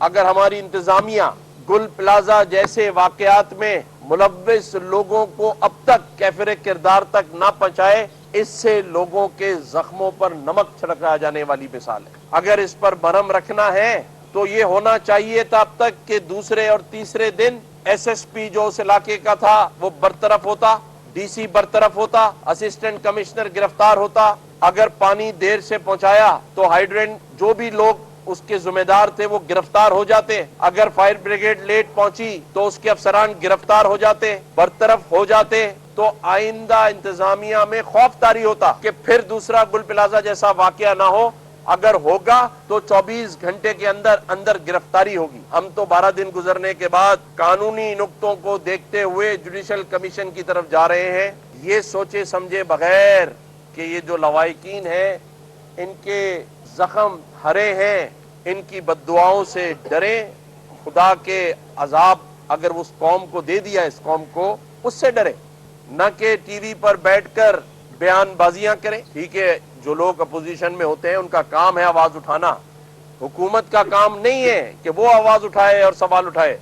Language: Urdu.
اگر ہماری انتظامیہ گل پلازہ جیسے واقعات میں ملوث لوگوں کو اب تک کیفر کردار تک نہ پہنچائے، اس سے لوگوں کے زخموں پر نمک چھڑکا جانے والی مثال ہے۔ اگر اس پر برہم رکھنا ہے تو یہ ہونا چاہیے تھا اب تک کہ دوسرے اور تیسرے دن ایس ایس پی جو اس علاقے کا تھا وہ برطرف ہوتا، ڈی سی برطرف ہوتا، اسسٹنٹ کمشنر گرفتار ہوتا۔ اگر پانی دیر سے پہنچایا تو ہائیڈرنٹ جو بھی لوگ اس کے ذمہ دار تھے وہ گرفتار ہو جاتے۔ اگر فائر بریگیڈ لیٹ پہنچی تو اس کے افسران گرفتار ہو جاتے، برطرف ہو جاتے، تو آئندہ انتظامیہ میں خوف طاری ہوتا کہ پھر دوسرا گل پلازہ جیسا واقعہ نہ ہو۔ اگر ہوگا تو 24 گھنٹے کے اندر اندر گرفتاری ہوگی۔ ہم تو 12 دن گزرنے کے بعد قانونی نقطوں کو دیکھتے ہوئے جوڈیشل کمیشن کی طرف جا رہے ہیں، یہ سوچے سمجھے بغیر کہ یہ جو لواحقین ہیں ان کے زخم ہرے ہیں، ان کی بددعاؤں سے ڈریں۔ خدا کے عذاب اگر اس قوم کو دے دیا، اس قوم کو، اس سے ڈریں، نہ کہ ٹی وی پر بیٹھ کر بیان بازیاں کریں۔ ٹھیک ہے، جو لوگ اپوزیشن میں ہوتے ہیں ان کا کام ہے آواز اٹھانا، حکومت کا کام نہیں ہے کہ وہ آواز اٹھائے اور سوال اٹھائے۔